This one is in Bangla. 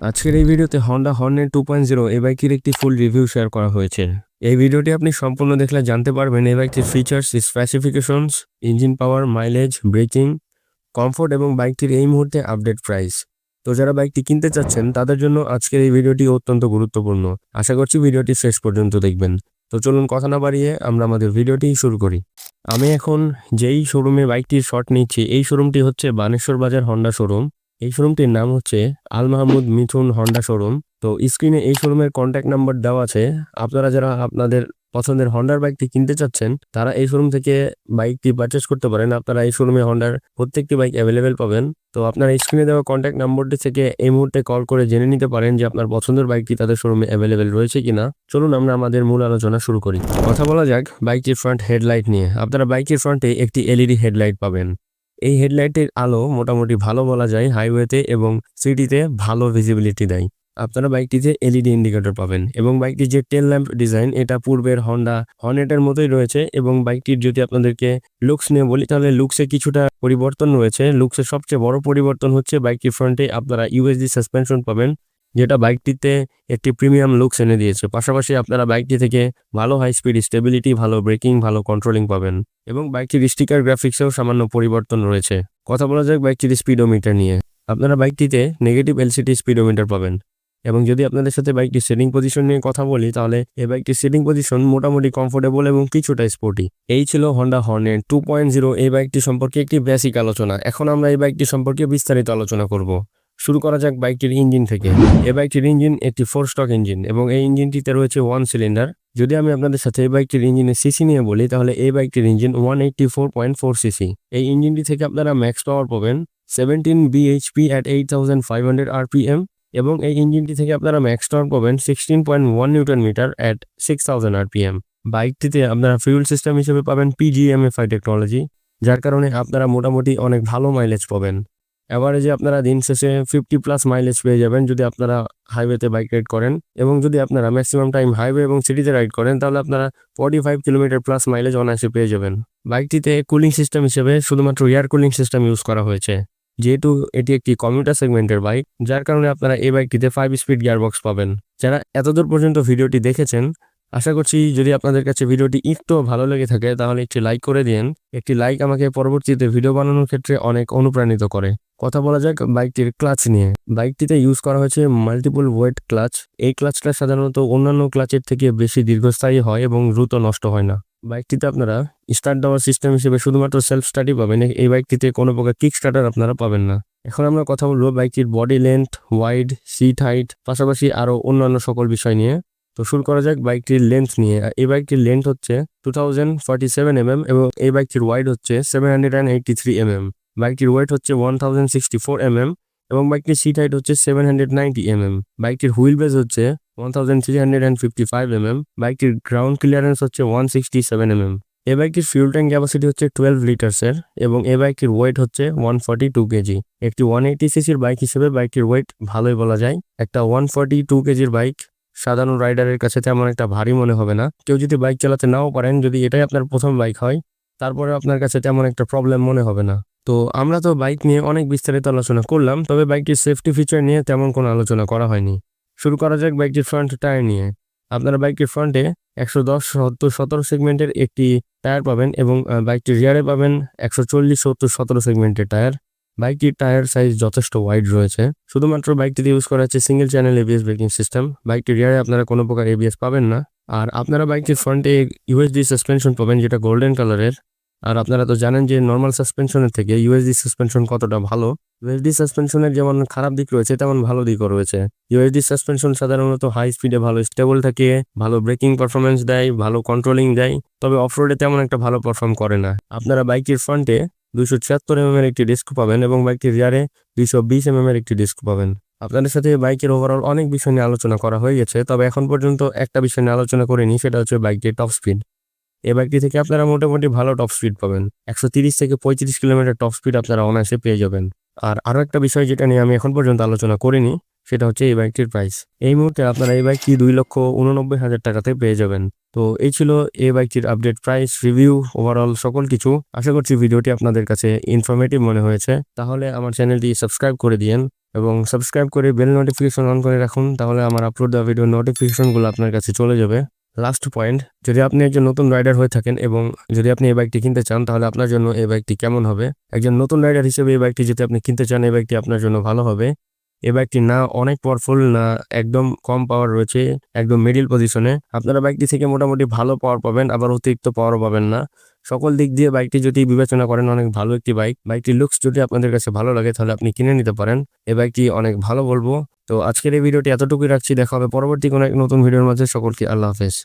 আজকের এই ভিডিওতে হন্ডা হর্নেট 2.0 এই বাইকের একটি ফুল রিভিউ শেয়ার করা হয়েছে। এই ভিডিওটি আপনি সম্পূর্ণ দেখলে জানতে পারবেন এই বাইকটির ফিচার্স, স্পেসিফিকেশনস, ইঞ্জিন পাওয়ার, মাইলেজ, ব্রেকিং, কমফোর্ট এবং বাইকটির এই মুহূর্তে আপডেট প্রাইস। তো যারা বাইকটি কিনতে চাচ্ছেন তাদের জন্য আজকের এই ভিডিওটি অত্যন্ত গুরুত্বপূর্ণ। আশা করছি ভিডিওটি শেষ পর্যন্ত দেখবেন। তো চলুন কথা না বাড়িয়ে আমরা আমাদের ভিডিওটি শুরু করি। আমি এখন যেই শোরুমে বাইকটির শট নিচ্ছি এই শোরুমটি হচ্ছে বানেশ্বর বাজার হন্ডা শোরুম। এই শোরুমটির নাম হচ্ছে আল মাহমুদ মিথুন হন্ডা শোরুম। তো স্ক্রিনে এই শোরুমের কন্ট্যাক্ট নাম্বার দেওয়া আছে। আপনারা যারা আপনাদের পছন্দের হন্ডার বাইকটি কিনতে চাচ্ছেন তারা এই শোরুম থেকে বাইকটি পারচেস করতে পারেন। আপনারা এই শোরুমে হন্ডার প্রত্যেকটি বাইক অ্যাভেলেবেল পাবেন। তো আপনারা স্ক্রিনে দেওয়া কন্ট্যাক্ট নাম্বারটি থেকে এই মুহূর্তে কল করে জেনে নিতে পারেন যে আপনার পছন্দের বাইকটি তাদের শোরুমে অ্যাভেলেবেল রয়েছে কিনা। চলুন আমরা আমাদের মূল আলোচনা শুরু করি। কথা বলা যাক বাইকটির ফ্রন্ট হেডলাইট নিয়ে। আপনারা বাইকের ফ্রন্টে একটি এলইডি হেডলাইট পাবেন। এই হেডলাইটের আলো মোটামুটি ভালো বলা যায়, হাইওয়েতে এবং সিটিতে ভালো ভিজিবিলিটি দেয়। আপনারা বাইকটিতে এলইডি ইন্ডিকেটর পাবেন এবং বাইকটির যে টেল ল্যাম্প ডিজাইন এটা পূর্বের হন্ডা হর্নেটের মতোই রয়েছে। এবং বাইকটির যদি আপনাদেরকে লুকস নিয়ে বলি তাহলে লুকসে কিছুটা পরিবর্তন রয়েছে। লুকসের সবচেয়ে বড় পরিবর্তন হচ্ছে বাইকটির ফ্রন্টে আপনারা ইউএসডি সাসপেনশন পাবেন, যেটা বাইকটিতে একটি প্রিমিয়াম লুকস এনে দিয়েছে। পাশাপাশি আপনারা বাইকটি থেকে ভালো হাই স্পিড স্টেবিলিটি, ভালো ব্রেকিং, ভালো কন্ট্রোলিং পাবেন এবং বাইকটির স্টিকার গ্রাফিক্সেও সামান্য পরিবর্তন রয়েছে। কথা বলা যাক বাইকটির স্পিডোমিটার নিয়ে। আপনারা বাইকটিতে নেগেটিভ এলসিডি স্পিডোমিটার পাবেন। এবং যদি আপনাদের সাথে বাইকটির সিটিং পজিশন নিয়ে কথা বলি তাহলে এই বাইকটির সিটিং পজিশন মোটামুটি কমফোর্টেবল এবং কিছুটা স্পোর্টি। এই ছিল হন্ডা হর্নেট 2.0 এই বাইকটি সম্পর্কে একটি বেসিক আলোচনা। এখন আমরা এই বাইকটি সম্পর্কে বিস্তারিত আলোচনা করব। শুরু করা যাক বাইকটির ইঞ্জিন থেকে। এই বাইকটির ইঞ্জিন একটি 4 স্টক ইঞ্জিন এবং এই ইঞ্জিনটিতে রয়েছে 1 সিলিন্ডার। যদি আমি আপনাদের সাথে এই বাইকটির ইঞ্জিনের সিসি নিয়ে বলি তাহলে এই বাইকটির ইঞ্জিন 184.4 সিসি। এই ইঞ্জিনটি থেকে আপনারা ম্যাক্স পাওয়ার পাবেন 17 bhp at 8500 rpm এবং এই ইঞ্জিনটি থেকে আপনারা ম্যাক্স টর্ক পাবেন 16.1 নিউটন মিটার at 6000 rpm। বাইকটিতে আপনারা ফিউল সিস্টেম হিসেবে পাবেন PGMFI টেকনোলজি, যার কারণে আপনারা মোটামুটি অনেক ভালো মাইলেজ পাবেন। অ্যাভারেজে আপনারা দিন শেষে 50+ মাইলেজ পেয়ে যাবেন যদি আপনারা হাইওয়েতে বাইক রাইড করেন। এবং যদি আপনারা ম্যাক্সিমাম টাইম হাইওয়ে এবং সিটিতে রাইড করেন তাহলে আপনারা 45 কিলোমিটার প্লাস মাইলেজ অনায়াসে পেয়ে যাবেন। বাইকটিতে কুলিং সিস্টেম হিসেবে শুধুমাত্র এয়ার কুলিং সিস্টেম ইউজ করা হয়েছে, যেহেতু এটি একটি কমিউটার সেগমেন্টের বাইক, যার কারণে আপনারা এই বাইকটিতে 5 স্পিড গিয়ারবক্স পাবেন। যারা এতদূর পর্যন্ত ভিডিওটি দেখেছেন আশা করছি যদি আপনাদের কাছে ভিডিওটি একটু ভালো লেগে থাকে তাহলে একটি লাইক করে দিন। একটি লাইক আমাকে পরবর্তীতে ভিডিও বানানোর ক্ষেত্রে অনেক অনুপ্রাণিত করে। কথা বলা যাক বাইকটির ক্লাচ নিয়ে। বাইকটিতে ইউজ করা হয়েছে মাল্টিপল ওয়েট ক্লাচ। এই ক্লাচটা সাধারণত অন্যান্য ক্লাচের থেকে বেশি দীর্ঘস্থায়ী হয় এবং দ্রুত নষ্ট হয় না। বাইকটিতে আপনারা স্টার্ট দেওয়ার সিস্টেম হিসেবে শুধুমাত্র সেলফ স্টার্টই পাবেন। এই বাইকটিতে কোনো প্রকার কিক স্টার্টার আপনারা পাবেন না। এখন আমরা কথা বলবো বাইকটির body length, wide, seat height, পাশাপাশি আরও অন্যান্য সকল বিষয় নিয়ে। তো শুরু করা যাক বাইকটির লেন্থ নিয়ে। এই বাইকটির লেন্থ হচ্ছে 2047 mm এবং এই বাইকটির ওয়াইড হচ্ছে 783 mm। বাইকটির ওয়েট হচ্ছে 1064 mm এবং বাইকটির সিট হাইট হচ্ছে 790 mm। বাইকটির হুইল বেস হচ্ছে 1355 mm। বাইকটির গ্রাউন্ড ক্লিয়ারেন্স হচ্ছে 167 mm। এই বাইকটির ফিউল ট্যাঙ্ক ক্যাপাসিটি হচ্ছে 12 লিটার্সের এবং এই বাইকটির ওয়েট হচ্ছে 142 কেজি। একটি 180 সিসির বাইক হিসেবে বাইকটির ওয়েট ভালোই বলা যায়। একটা 142 কেজির বাইক সাধারণ রাইডারের কাছে তেমন একটা ভারী মনে হবে না। কেউ যদি বাইক চালাতে নাও পারেন, যদি এটাই আপনার প্রথম বাইক হয় তারপরে আপনার কাছে তেমন একটা প্রবলেম মনে হবে না। তো আমরা তো বাইক নিয়ে অনেক বিস্তারিত আলোচনা করলাম, তবে বাইকটির সেফটি ফিচার নিয়ে তেমন কোনো আলোচনা করা হয়নি। শুরু করা যাক বাইকটির ফ্রন্ট টায়ার নিয়ে। আপনারা বাইকটির ফ্রন্টে 110, 70, 17 সেগমেন্টের একটি টায়ার পাবেন এবং বাইকটির রিয়ারে পাবেন 140, 70, 17 সেগমেন্টের টায়ার। বাইকটির টায়ার সাইজ যথেষ্ট ওয়াইড রয়েছে। শুধুমাত্র বাইকটিতে ইউজ করা হচ্ছে single channel ABS braking system. বাইকটির রিয়ারে আপনারা কোনো প্রকার এবিএস পাবেন না। আর আপনারা বাইকটির ফ্রন্টে ইউএসডি সাসপেনশন পাবেন, যেটা গোল্ডেন কালারের। আর আপনারা তো জানেন যে নর্মাল সাসপেনশনের থেকে ইউএসডি সাসপেনশন কতটা ভালো। ইউএসডি সাসপেনশনের যেমন খারাপ দিক রয়েছে তেমন ভালো দিকও রয়েছে। ইউএসডি সাসপেনশন সাধারণত হাই স্পিডে ভালো স্টেবল থাকে, ভালো ব্রেকিং পারফরমেন্স দেয়, ভালো কন্ট্রোলিং দেয়, তবে অফরোডে তেমন একটা ভালো পারফর্ম করে না। আপনারা বাইকের ফ্রন্টে 276 mm এর একটি ডিস্ক পাবেন এবং বাইকটির রিয়ারে 220 mm এর একটি ডিস্ক পাবেন। আপনাদের সাথে বাইকের ওভারঅল অনেক বিষয় নিয়ে আলোচনা করা হয়ে গেছে, তবে এখন পর্যন্ত একটা বিষয় নিয়ে আলোচনা করিনি, সেটা হচ্ছে বাইকটির টপ স্পিড। এই বাইকটি থেকে আপনারা মোটামুটি ভালো টপ স্পিড পাবেন। 130 থেকে 35 কিলোমিটার টপ স্পিড আপনারা অনায়াসে পেয়ে যাবেন। আর আরও একটা বিষয় যেটা নিয়ে আমি এখন পর্যন্ত আলোচনা করিনি সেটা হচ্ছে এই বাইকটির প্রাইস। এই মুহূর্তে আপনারা এই বাইকটি 2,89,000 টাকাতে পেয়ে যাবেন। তো এই ছিল এই বাইকটির আপডেট প্রাইস, রিভিউ, ওভারঅল সকল কিছু। আশা করছি ভিডিওটি আপনাদের কাছে ইনফরমেটিভ মনে হয়েছে। তাহলে আমার চ্যানেলটি সাবস্ক্রাইব করে দিয়েন এবং সাবস্ক্রাইব করে বেল নোটিফিকেশন অন করে রাখুন, তাহলে আমার আপলোড দেওয়া ভিডিও নোটিফিকেশনগুলো আপনার কাছে চলে যাবে। লাস্ট পয়েন্ট, যদি আপনি একজন নতুন রাইডার হয়ে থাকেন এবং যদি আপনি এই বাইকটি কিনতে চান, তাহলে আপনার জন্য এই বাইকটি কেমন হবে? একজন নতুন রাইডার হিসেবে এই বাইকটি যদি আপনি কিনতে চান, এই বাইকটি আপনার জন্য ভালো হবে। এই বাইকটি না অনেক পাওয়ারফুল, না একদম কম পাওয়ার রয়েছে, একদম মিডিল পজিশনে। আপনারা বাইকটি থেকে মোটামুটি ভালো পাওয়ার পাবেন, আবার অতিরিক্ত পাওয়ারও পাবেন না। সকল দিক দিয়ে বাইকটি যদি বিবেচনা করেন, অনেক ভালো একটি বাইক। বাইকটির লুকস যদি আপনাদের কাছে ভালো লাগে, তাহলে আপনি কিনে নিতে পারেন। এই বাইকটি অনেক ভালো বলবো। তো আজকের এই ভিডিওটি এতটুকুই রাখছি, দেখা হবে পরবর্তী কোনো এক নতুন ভিডিওর মাঝে। সকলকে আল্লাহ হাফেজ।